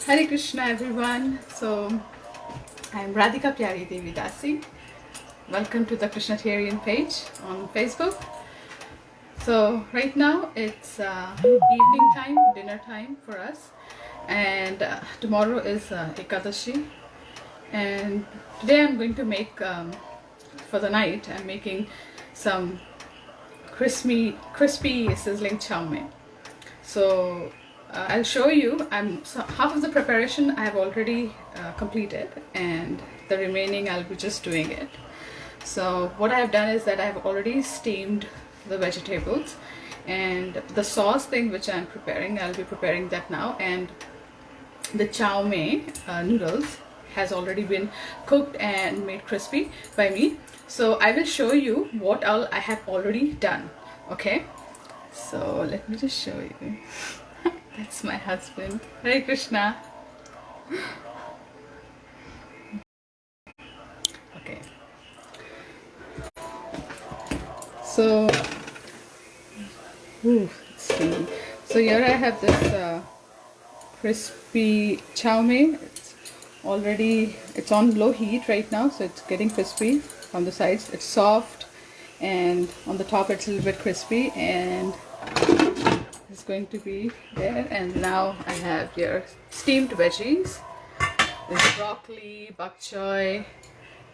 Hare Krishna everyone. So I'm Radhika Pyari Devi Dasi. Welcome to the Krsnatarian page on Facebook. So right now it's evening time, dinner time for us, and tomorrow is Ekadashi, and today I'm going to make for the night I'm making some crispy sizzling chow mein. So I'll show you. So half of the preparation I have already completed, and the remaining I'll be just doing it. So what I have done is that I have already steamed the vegetables, and the sauce thing which I'm preparing, I'll be preparing that now. And the chow mein noodles has already been cooked and made crispy by me. So I will show you what all I have already done. Okay, so let me just show you. That's my husband. Hare Krishna. Okay. So, it's steaming. So here I have this crispy chow mein. It's on low heat right now, so it's getting crispy from the sides. It's soft, and on the top it's a little bit crispy, and it's going to be there. And now I have here steamed veggies. There's broccoli, bok choy.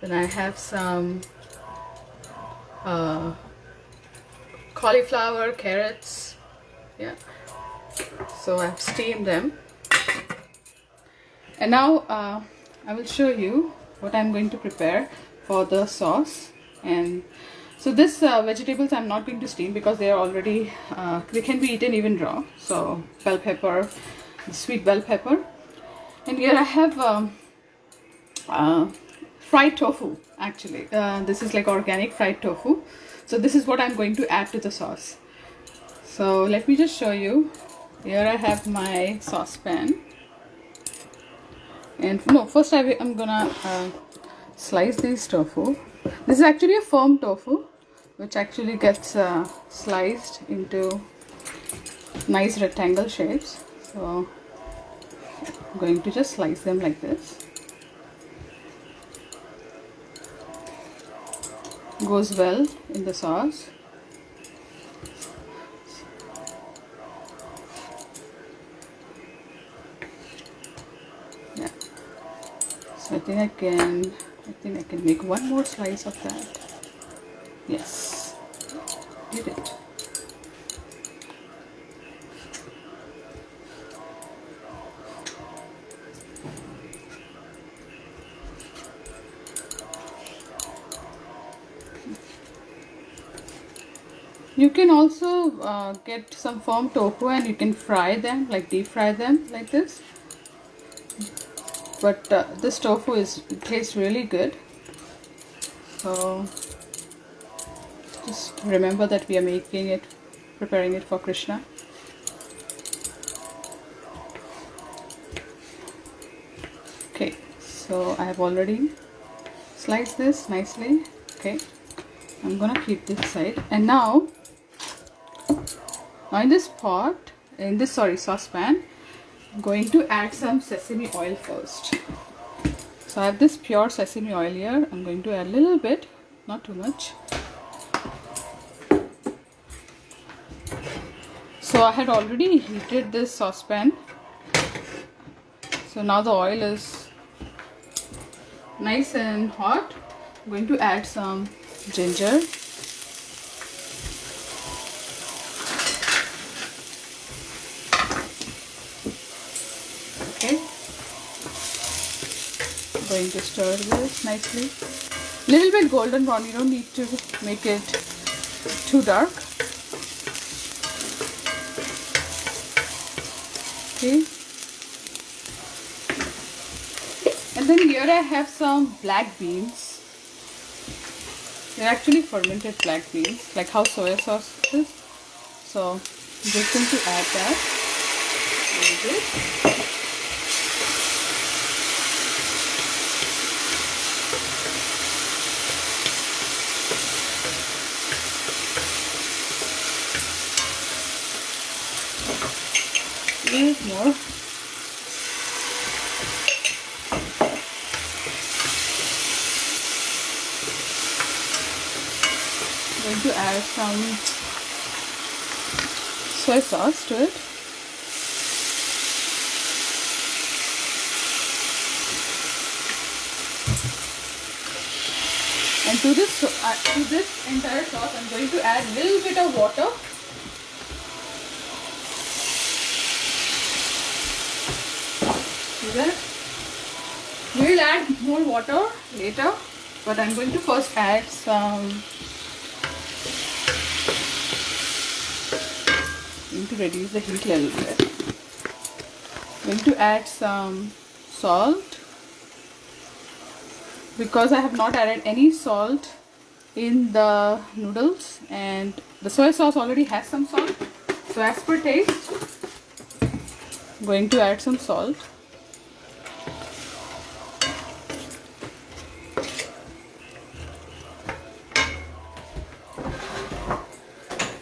Then I have some cauliflower, carrots. Yeah. So I've steamed them. And now I will show you what I'm going to prepare for the sauce. And so this vegetables I'm not going to steam because they are already they can be eaten even raw. So bell pepper, sweet bell pepper, and here I have fried tofu. Actually, this is like organic fried tofu. So this is what I'm going to add to the sauce. So let me just show you. Here I have my saucepan, and no, first I'm gonna slice these tofu. This is actually a firm tofu, which actually gets sliced into nice rectangle shapes. So I'm going to just slice them like this. Goes well in the sauce. Yeah. So I think I can make one more slice of that. Yes, did it. You can also get some firm tofu and you can fry them, like deep fry them like this. But this tofu tastes really good. So just remember that we are preparing it for Krishna. Okay, so I have already sliced this nicely. Okay, I'm gonna keep this aside. And now in this saucepan, I'm going to add some sesame oil first. So I have this pure sesame oil here. I'm going to add a little bit, not too much. So I had already heated this saucepan. So now the oil is nice and hot. I'm going to add some ginger. Okay. I'm going to stir this nicely. Little bit golden brown. You don't need to make it too dark. Okay. And then here I have some black beans. They're actually fermented black beans, like how soya sauce is. So I'm just going to add that. Very good. A little more. going to add some soy sauce to it. And to this entire sauce, I'm going to add a little bit of water. See that? We will add more water later, but I'm going to first add some. I'm going to reduce the heat a little bit. I'm going to add some salt. Because I have not added any salt in the noodles and the soy sauce already has some salt, so as per taste I'm going to add some salt.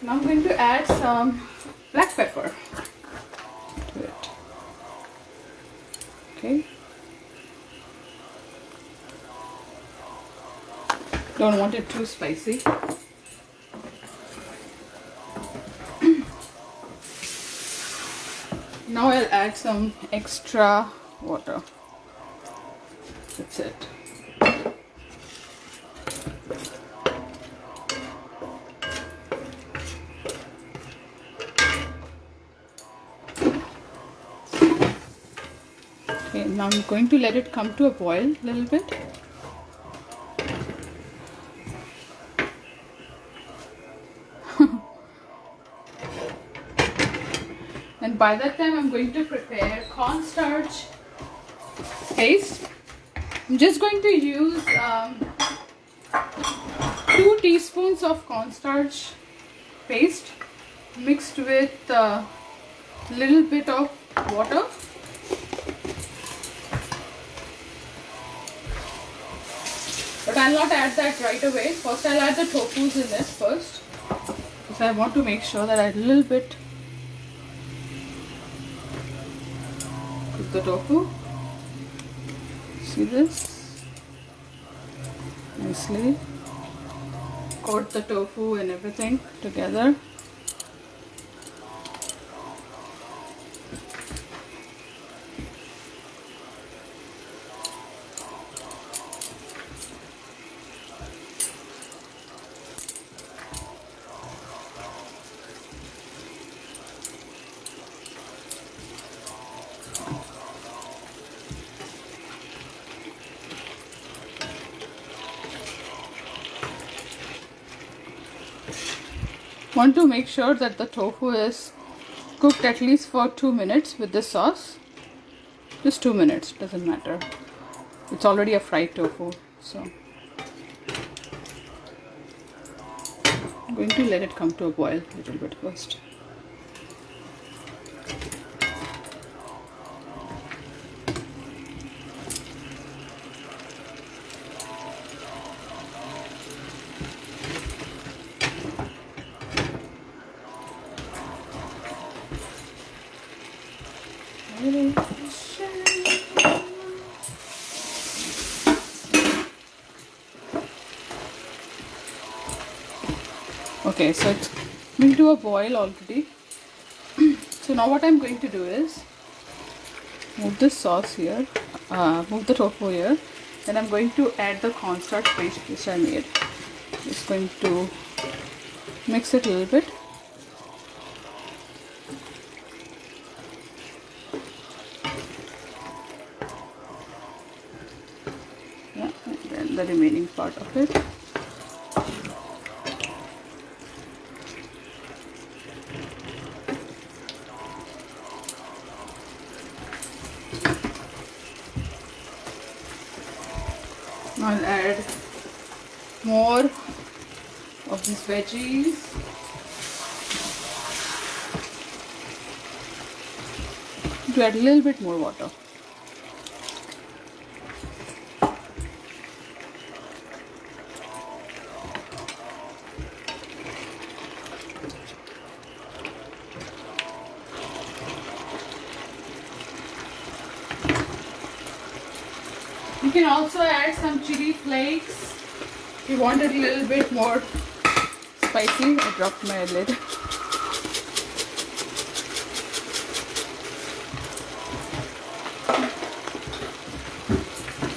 Now I'm going to add some black pepper to it. Okay. Don't want it too spicy. Now I'll add some extra water. That's it. Okay, now I'm going to let it come to a boil a little bit. And by that time I'm going to prepare cornstarch paste. I'm just going to use 2 teaspoons of cornstarch paste mixed with a little bit of water. But I'll not add that right away. First I'll add the tofus in this first. Because I want to make sure that I add a little bit of the tofu. See this? Nicely. Coat the tofu and everything together. Want to make sure that the tofu is cooked at least for 2 minutes with this sauce. Just 2 minutes, doesn't matter. It's already a fried tofu, so I'm going to let it come to a boil a little bit first. Okay, so it's coming to a boil already. So now what I'm going to do is move this sauce here, move the tofu here, then I'm going to add the cornstarch paste which I made. Just going to mix it a little bit. Yeah, and then the remaining part of it. I'll add more of these veggies. To add a little bit more water. You can also add some chili flakes if you want it a little bit more spicy. I dropped my lid.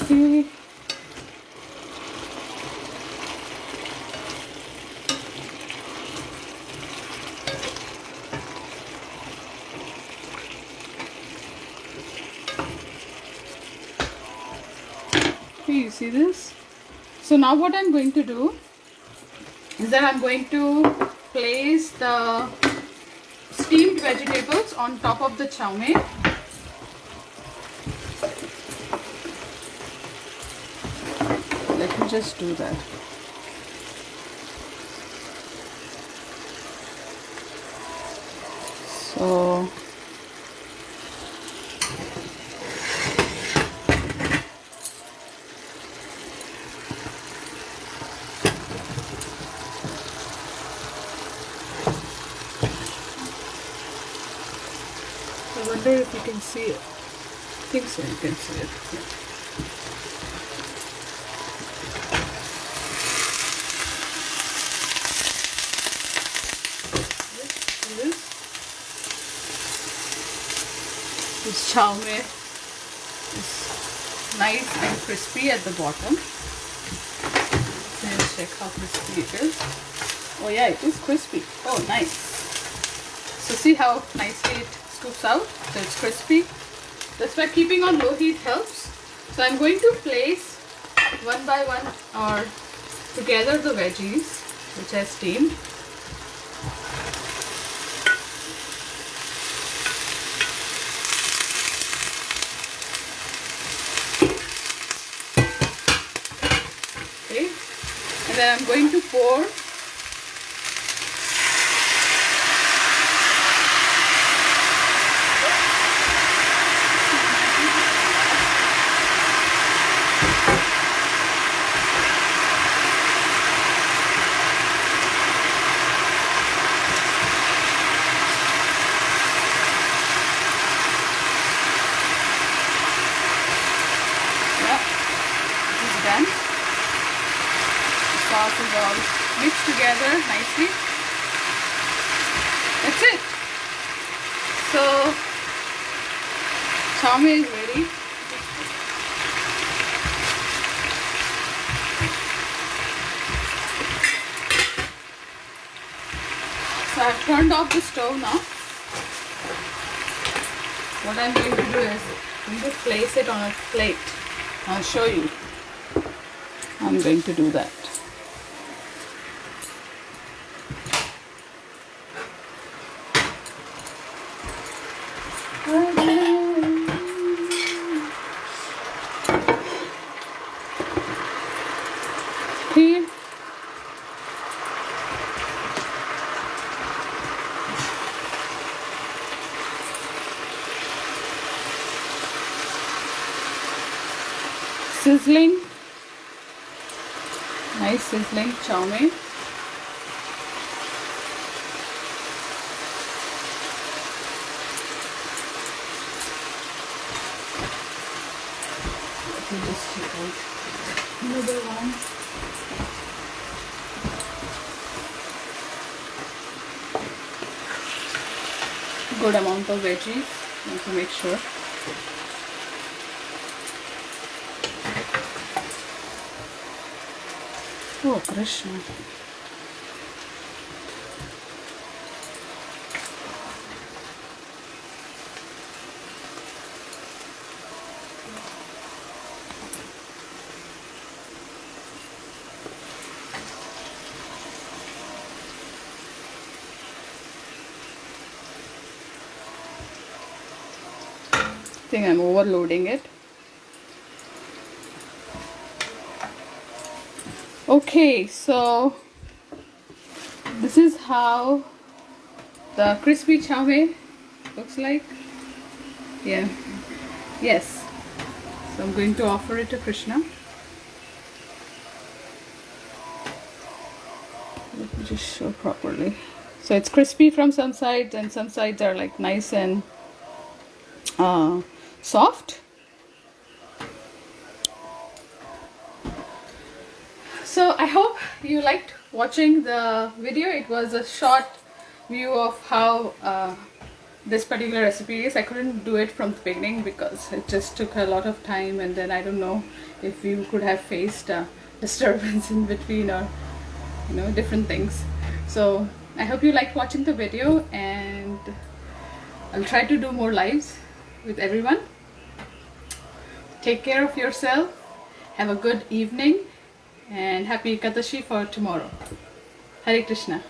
Okay. You see this? So now what I'm going to do is that I'm going to place the steamed vegetables on top of the chow mein. Let me just do that. So I wonder if you can see it. I think so, you can see it. Yeah. This chow mein is nice and crispy at the bottom. Let's check how crispy it is. Oh yeah, it is crispy. Oh, nice. So see how nicely it scoops out? So it's crispy. That's why keeping on low heat helps. So I'm going to place one by one or together the veggies which I steamed. Okay, and then I'm going to pour sauce is all mixed together nicely. That's it. So chow mein is ready. So I've turned off the stove now. What I'm going to do is I'm going to place it on a plate. I'll show you. I'm going to do that. Here. Sizzling, nice sizzling chow mein. Let me just take out another one. Good amount of veggies, want to make sure. Oh, Krishna. I think I'm overloading it. Okay, so this is how the crispy chow mein looks like. Yeah, yes. So I'm going to offer it to Krishna. Let me just show properly. So it's crispy from some sides and some sides are like nice and soft. So I hope you liked watching the video. It was a short view of how this particular recipe is. I couldn't do it from the beginning because it just took a lot of time, and then I don't know if you could have faced disturbance in between, or different things. So I hope you liked watching the video, and I'll try to do more lives with everyone. Take care of yourself, have a good evening, and happy Ekadashi for tomorrow. Hare Krishna.